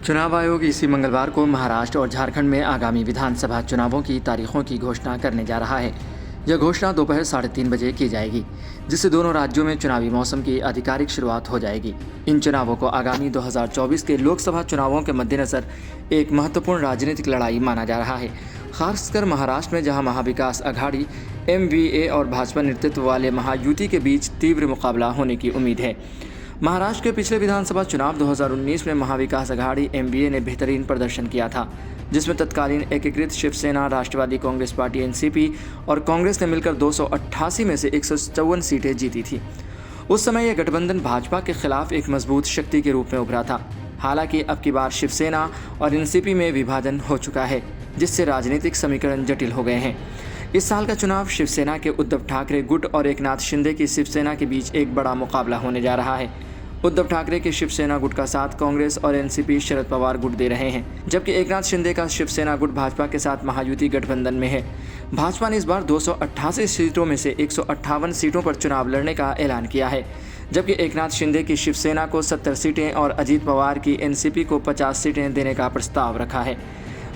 चुनाव आयोग इसी मंगलवार को महाराष्ट्र और झारखंड में आगामी विधानसभा चुनावों की तारीखों की घोषणा करने जा रहा है। यह घोषणा दोपहर 3:30 बजे की जाएगी, जिससे दोनों राज्यों में चुनावी मौसम की आधिकारिक शुरुआत हो जाएगी। इन चुनावों को आगामी 2024 के लोकसभा चुनावों के मद्देनजर एक महत्वपूर्ण राजनीतिक लड़ाई माना जा रहा है, खासकर महाराष्ट्र में, जहां महाविकास अघाड़ी MVA और भाजपा नेतृत्व वाले महायुति के बीच तीव्र मुकाबला होने की उम्मीद है। महाराष्ट्र के पिछले विधानसभा चुनाव 2019 में महाविकास अघाड़ी MVA ने बेहतरीन प्रदर्शन किया था, जिसमें तत्कालीन एकीकृत शिवसेना, राष्ट्रवादी कांग्रेस पार्टी NCP और कांग्रेस ने मिलकर 288 में से 154 सीटें जीती थी। उस समय यह गठबंधन भाजपा के खिलाफ एक मजबूत शक्ति के रूप में उभरा था। हालांकि अब की बार शिवसेना और NCP में विभाजन हो चुका है, जिससे राजनीतिक समीकरण जटिल हो गए हैं। इस साल का चुनाव शिवसेना के उद्धव ठाकरे गुट और एकनाथ शिंदे की शिवसेना के बीच एक बड़ा मुकाबला होने जा रहा है। उद्धव ठाकरे के शिवसेना गुट का साथ कांग्रेस और NCP शरद पवार गुट दे रहे हैं, जबकि एकनाथ शिंदे का शिवसेना गुट भाजपा के साथ महायुति गठबंधन में है। भाजपा ने इस बार 288 सीटों में से 158 सीटों पर चुनाव लड़ने का ऐलान किया है, जबकि एकनाथ शिंदे की शिवसेना को 70 सीटें और अजीत पवार की NCP को 50 सीटें देने का प्रस्ताव रखा है।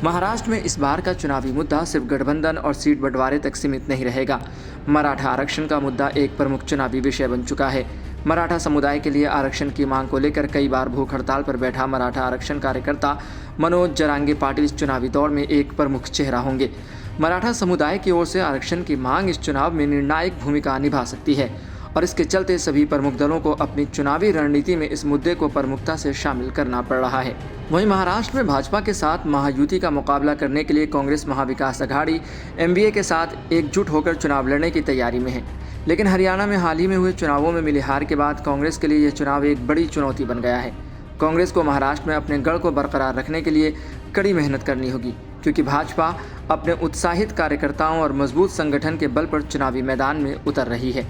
महाराष्ट्र में इस बार का चुनावी मुद्दा सिर्फ गठबंधन और सीट बंटवारे तक सीमित नहीं रहेगा। मराठा आरक्षण का मुद्दा एक प्रमुख चुनावी विषय बन चुका है। मराठा समुदाय के लिए आरक्षण की मांग को लेकर कई बार भूख हड़ताल पर बैठा मराठा आरक्षण कार्यकर्ता मनोज जरांगे पाटिल इस चुनावी दौर में एक प्रमुख चेहरा होंगे। मराठा समुदाय की ओर से आरक्षण की मांग इस चुनाव में निर्णायक भूमिका निभा सकती है और इसके चलते सभी प्रमुख दलों को अपनी चुनावी रणनीति में इस मुद्दे को प्रमुखता से शामिल करना पड़ रहा है। वहीं महाराष्ट्र में भाजपा के साथ महायुति का मुकाबला करने के लिए कांग्रेस महाविकास अघाड़ी MVA के साथ एकजुट होकर चुनाव लड़ने की तैयारी में है। लेकिन हरियाणा में हाल ही में हुए चुनावों में मिली हार के बाद कांग्रेस के लिए यह चुनाव एक बड़ी चुनौती बन गया है। कांग्रेस को महाराष्ट्र में अपने गढ़ को बरकरार रखने के लिए कड़ी मेहनत करनी होगी, क्योंकि भाजपा अपने उत्साहित कार्यकर्ताओं और मजबूत संगठन के बल पर चुनावी मैदान में उतर रही है।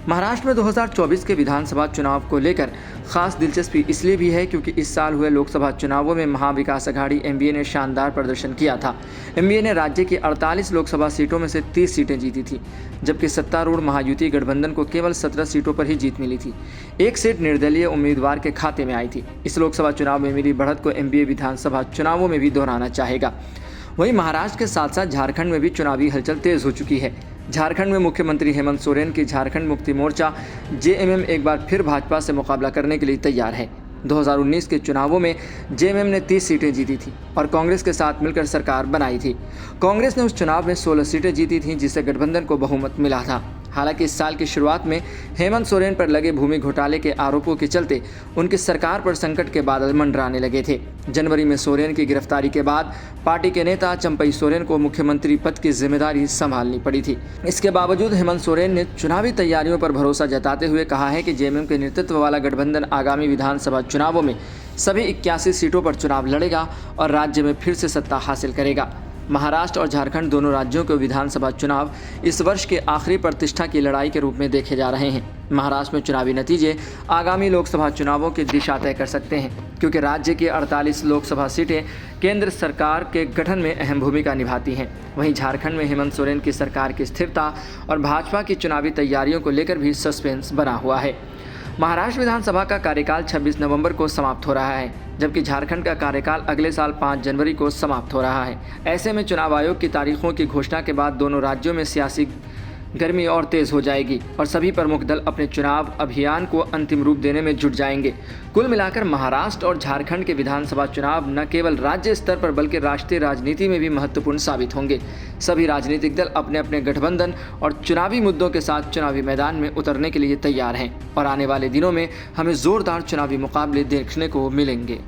महाराष्ट्र में 2024 के विधानसभा चुनाव को लेकर खास दिलचस्पी इसलिए भी है क्योंकि इस साल हुए लोकसभा चुनावों में महाविकास अघाड़ी MVA ने शानदार प्रदर्शन किया था। MVA ने राज्य की 48 लोकसभा सीटों में से 30 सीटें जीती थी, जबकि सत्तारूढ़ महायुति गठबंधन को केवल 17 सीटों पर ही जीत मिली थी। एक सीट निर्दलीय उम्मीदवार के खाते में आई थी। इस लोकसभा चुनाव में मिली बढ़त को MVA विधानसभा चुनावों में भी दोहराना चाहेगा। वहीं महाराष्ट्र के साथ साथ झारखंड में भी चुनावी हलचल तेज हो चुकी है। झारखंड में मुख्यमंत्री हेमंत सोरेन की झारखंड मुक्ति मोर्चा JMM एक बार फिर भाजपा से मुकाबला करने के लिए तैयार है। 2019 के चुनावों में JMM ने 30 सीटें जीती थी और कांग्रेस के साथ मिलकर सरकार बनाई थी। कांग्रेस ने उस चुनाव में 16 सीटें जीती थीं, जिससे गठबंधन को बहुमत मिला था। हालांकि इस साल की शुरुआत में हेमंत सोरेन पर लगे भूमि घोटाले के आरोपों के चलते उनकी सरकार पर संकट के बादल मंडराने लगे थे। जनवरी में सोरेन की गिरफ्तारी के बाद पार्टी के नेता चंपई सोरेन को मुख्यमंत्री पद की जिम्मेदारी संभालनी पड़ी थी। इसके बावजूद हेमंत सोरेन ने चुनावी तैयारियों पर भरोसा जताते हुए कहा है कि JMM के नेतृत्व वाला गठबंधन आगामी विधानसभा चुनावों में सभी 81 सीटों पर चुनाव लड़ेगा और राज्य में फिर से सत्ता हासिल करेगा। महाराष्ट्र और झारखंड दोनों राज्यों के विधानसभा चुनाव इस वर्ष के आखिरी प्रतिष्ठा की लड़ाई के रूप में देखे जा रहे हैं। महाराष्ट्र में चुनावी नतीजे आगामी लोकसभा चुनावों की दिशा तय कर सकते हैं, क्योंकि राज्य की 48 लोकसभा सीटें केंद्र सरकार के गठन में अहम भूमिका निभाती हैं। वहीं झारखंड में हेमंत सोरेन की सरकार की स्थिरता और भाजपा की चुनावी तैयारियों को लेकर भी सस्पेंस बना हुआ है। महाराष्ट्र विधानसभा का कार्यकाल 26 नवंबर को समाप्त हो रहा है, जबकि झारखंड का कार्यकाल अगले साल 5 जनवरी को समाप्त हो रहा है। ऐसे में चुनाव आयोग की तारीखों की घोषणा के बाद दोनों राज्यों में सियासी गर्मी और तेज हो जाएगी और सभी प्रमुख दल अपने चुनाव अभियान को अंतिम रूप देने में जुट जाएंगे। कुल मिलाकर महाराष्ट्र और झारखंड के विधानसभा चुनाव न केवल राज्य स्तर पर बल्कि राष्ट्रीय राजनीति में भी महत्वपूर्ण साबित होंगे। सभी राजनीतिक दल अपने अपने गठबंधन और चुनावी मुद्दों के साथ चुनावी मैदान में उतरने के लिए तैयार हैं और आने वाले दिनों में हमें जोरदार चुनावी मुकाबले देखने को मिलेंगे।